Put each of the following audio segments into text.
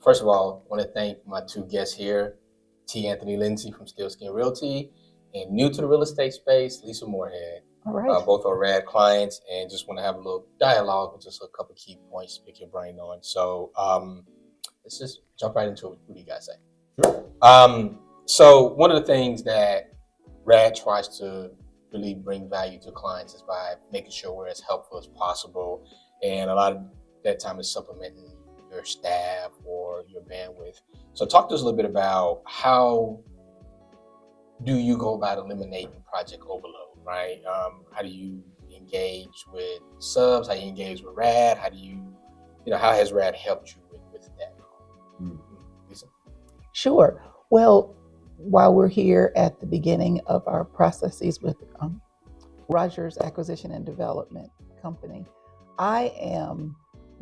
First of all, I want to thank my two guests here, T. Anthony Lindsay from Stillskin Realty, and new to the real estate space, Lisa Moorhead. All right. Both are RAD clients, and just want to have a little dialogue with just a couple key points to pick your brain on. So let's just jump right into it. What do you guys say? Sure. So one of the things that RAD tries to really bring value to clients is by making sure we're as helpful as possible. And a lot of that time is supplementing your staff or your bandwidth. So talk to us a little bit about how do you go about eliminating project overload, right? How do you engage with subs? How do you engage with RAD? How do you, how has RAD helped you with that? Lisa? Sure. Well, while we're here at the beginning of our processes with Rogers Acquisition and Development Company, I am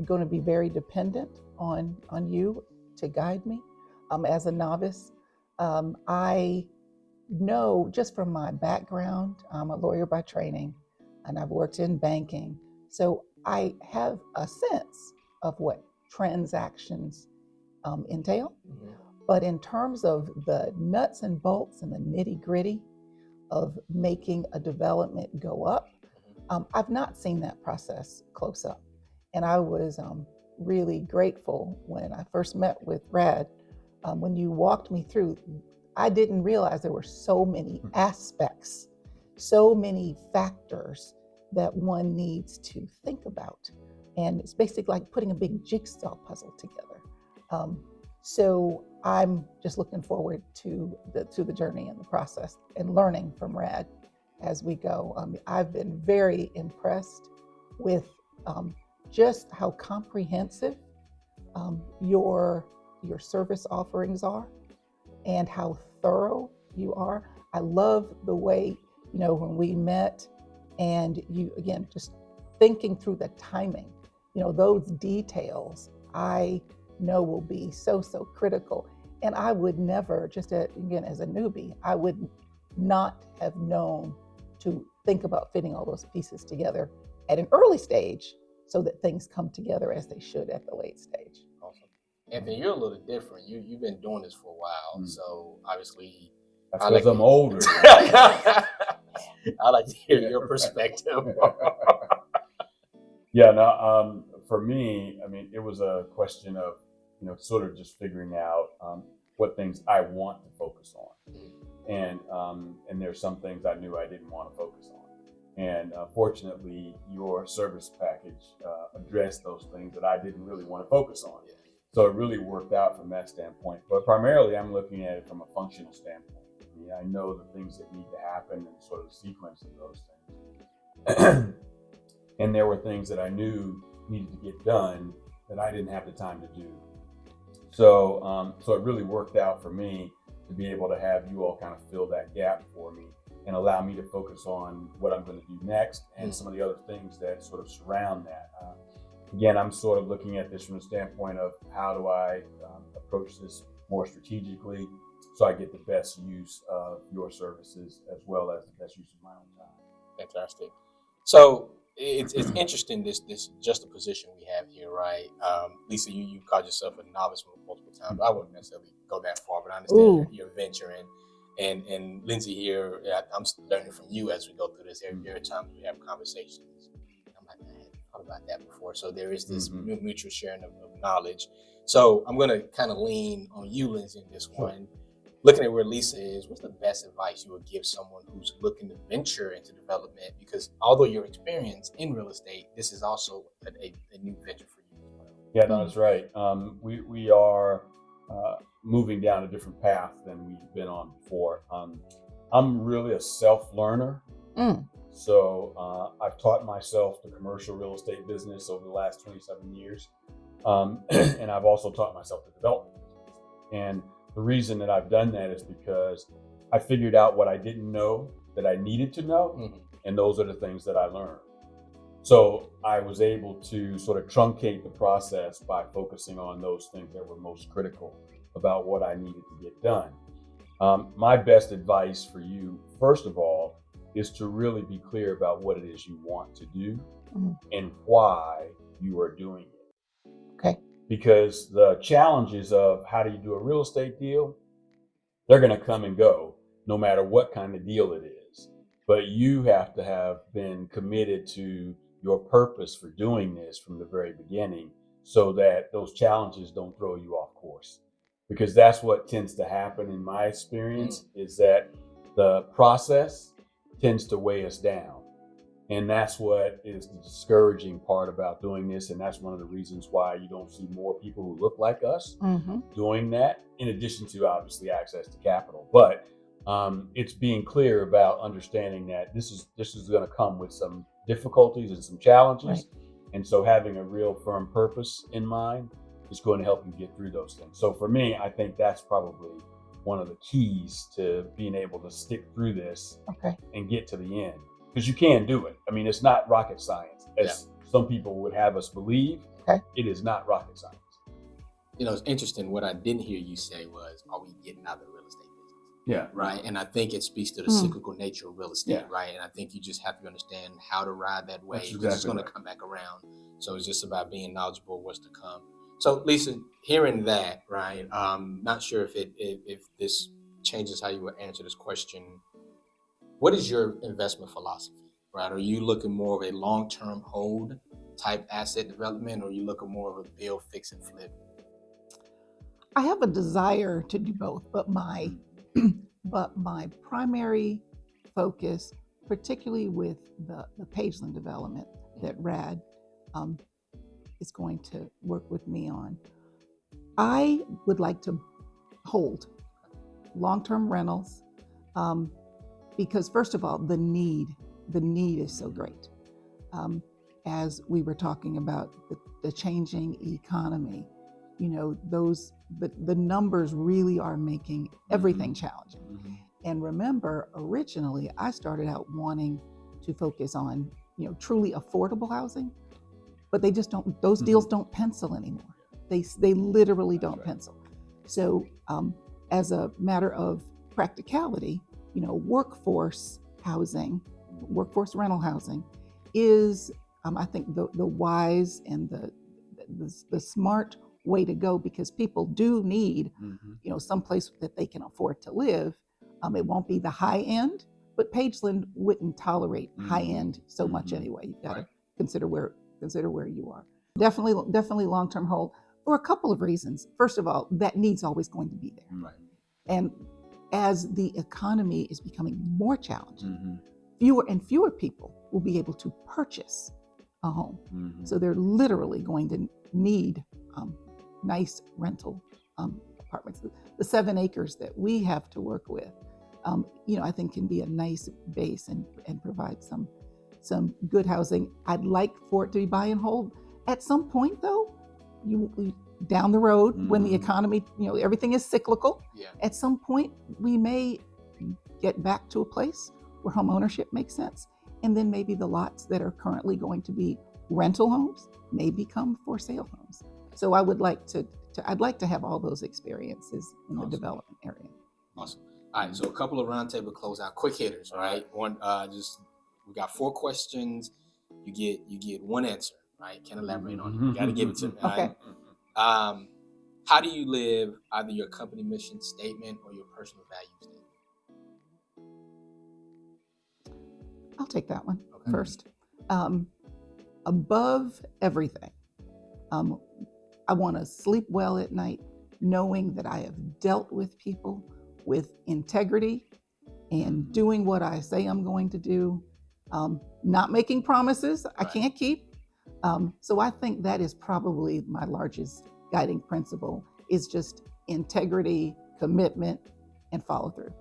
going to be very dependent on you to guide me. As a novice, I know just from my background, I'm a lawyer by training, and I've worked in banking. So I have a sense of what transactions entail. Mm-hmm. But in terms of the nuts and bolts and the nitty gritty of making a development go up, I've not seen that process close up. And I was really grateful when I first met with RAD. When you walked me through, I didn't realize there were so many aspects, so many factors that one needs to think about. And it's basically like putting a big jigsaw puzzle together. So I'm just looking forward to the journey and the process and learning from RAD as we go. I've been very impressed with just how comprehensive your service offerings are and how thorough you are. I love the way, when we met and you, again, just thinking through the timing, those details I know will be so critical. And I would never, again, as a newbie, I would not have known to think about fitting all those pieces together at an early stage so that things come together as they should at the late stage. Awesome. Anthony, you're a little different. You've been doing this for a while, so obviously that's because I'm older. I like to hear your perspective. Yeah, no, for me, it was a question of, sort of just figuring out what things I want to focus on. And there's some things I knew I didn't want to focus on. And fortunately, your service package addressed those things that I didn't really want to focus on. So it really worked out from that standpoint. But primarily, I'm looking at it from a functional standpoint. I know the things that need to happen and sort of the sequence of those things. And there were things that I knew needed to get done that I didn't have the time to do. So it really worked out for me to be able to have you all kind of fill that gap for me and allow me to focus on what I'm going to do next and some of the other things that sort of surround that. Again, I'm sort of looking at this from the standpoint of how do I approach this more strategically so I get the best use of your services as well as the best use of my own time. Fantastic. So it's interesting, this juxtaposition we have here, right? Lisa, you called yourself a novice multiple times. I wouldn't necessarily go that far, but I understand your venture. And Lindsay here, I'm learning from you as we go through this. There are times we have conversations. I'm like, man, I hadn't thought about that before. So there is this mutual sharing of knowledge. So I'm going to kind of lean on you, Lindsay, in this one. Looking at where Lisa is, what's the best advice you would give someone who's looking to venture into development? Because although you're experienced in real estate, this is also a new venture for you as well. Yeah, no, that's right. We are moving down a different path than we've been on before. I'm really a self-learner. So I've taught myself the commercial real estate business over the last 27 years. And I've also taught myself the development business. And the reason that I've done that is because I figured out what I didn't know that I needed to know, and those are the things that I learned. So I was able to sort of truncate the process by focusing on those things that were most critical about what I needed to get done. My best advice for you, first of all, is to really be clear about what it is you want to do and why you are doing it. Okay. because the challenges of how do you do a real estate deal, they're going to come and go no matter what kind of deal it is. But you have to have been committed to your purpose for doing this from the very beginning so that those challenges don't throw you off course. Because that's what tends to happen in my experience, is that the process tends to weigh us down. And that's what is the discouraging part about doing this. And that's one of the reasons why you don't see more people who look like us doing that, in addition to obviously access to capital. But it's being clear about understanding that this is going to come with some difficulties and some challenges. Right. And so having a real firm purpose in mind is going to help you get through those things. So for me, I think that's probably one of the keys to being able to stick through this and get to the end. Because you can do it. I mean, it's not rocket science, as some people would have us believe. It is not rocket science. You know, it's interesting. What I didn't hear you say was, are we getting out of the real estate business? Yeah. Right. And I think it speaks to the cyclical nature of real estate, right? And I think you just have to understand how to ride that wave. Exactly. It's going to come back around. So it's just about being knowledgeable of what's to come. So Lisa, hearing that, right? Not sure if this changes how you would answer this question. What is your investment philosophy, right? Are you looking more of a long-term hold type asset development, or are you looking more of a build, fix, and flip? I have a desire to do both, but my primary focus, particularly with the Pageland development that Rad is going to work with me on, I would like to hold long-term rentals. Because first of all, the need is so great. As we were talking about the changing economy, you know, the numbers really are making everything challenging. And remember, originally I started out wanting to focus on, you know, truly affordable housing, but they just don't, those deals don't pencil anymore. They literally don't pencil. So as a matter of practicality, you know, workforce rental housing is, I think, the wise and the smart way to go, because people do need, you know, someplace that they can afford to live. It won't be the high end, but Pageland wouldn't tolerate high end so much anyway. You've got to consider where you are. Definitely long-term hold for a couple of reasons. First of all, that need's always going to be there. Right. And as the economy is becoming more challenging, fewer and fewer people will be able to purchase a home. So they're literally going to need nice rental apartments. The 7 acres that we have to work with, you know, I think can be a nice base and provide some good housing. I'd like for it to be buy and hold. At some point, though, down the road, when the economy, you know, everything is cyclical. At some point, we may get back to a place where home ownership makes sense. And then maybe the lots that are currently going to be rental homes may become for sale homes. So I would like I'd like to have all those experiences in the development area. Awesome. All right. So a couple of roundtable closeout quick hitters. All right. One, we got 4 questions. You get one answer. Right. Can't elaborate on it. You got to give it to me. Okay. Right? How do you live either your company mission statement or your personal value statement? I'll take that one first. Above everything, I want to sleep well at night, knowing that I have dealt with people with integrity and doing what I say I'm going to do, not making promises I can't keep. So I think that is probably my largest guiding principle, is just integrity, commitment, and follow through.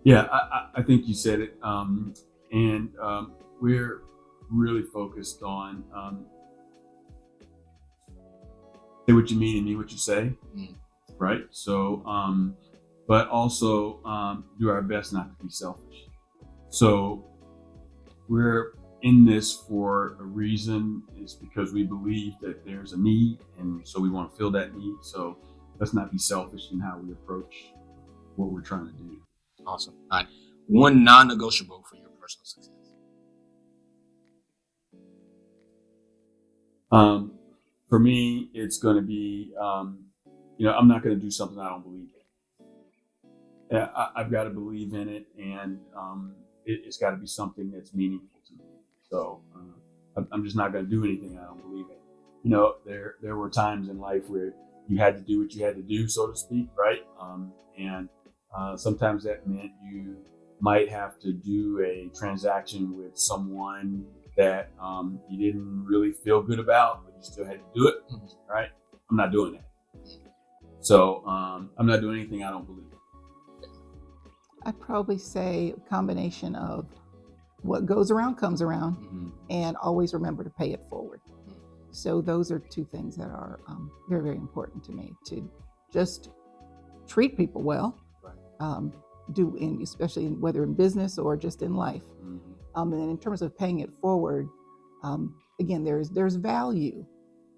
Yeah, I think you said it. And we're really focused on say what you mean and mean what you say, right? So, but also do our best not to be selfish. So we're in this for a reason. It's because we believe that there's a need, and so we want to fill that need. So let's not be selfish in how we approach what we're trying to do. Awesome. All right. One non-negotiable for your personal success. for me, it's going to be, I'm not going to do something I don't believe in. I've got to believe in it, and it's got to be something that's meaningful to me. So I'm just not going to do anything I don't believe in. There were times in life where you had to do what you had to do, so to speak, right? And sometimes that meant you might have to do a transaction with someone that you didn't really feel good about, but you still had to do it, right? I'm not doing that. So I'm not doing anything I don't believe in. I'd probably say a combination of what goes around comes around, and always remember to pay it forward. So those are two things that are very, very important to me, to just treat people well, especially whether in business or just in life. And then in terms of paying it forward, again, there's value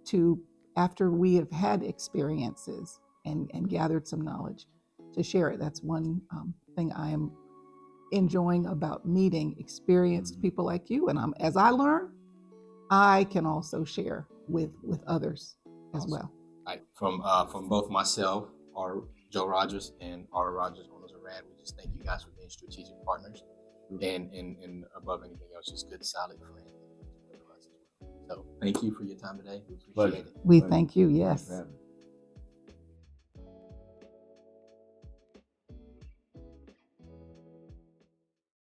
to, after we have had experiences and gathered some knowledge, to share it. That's one thing I am enjoying about meeting experienced people like you. And as I learn, I can also share with others as well. Right. From both myself, Joe Rogers, and Ara Rogers, owners of RAD, we just thank you guys for being strategic partners, and above anything else, just good, solid friends. So thank you for your time today. We appreciate it. We thank you. Yes.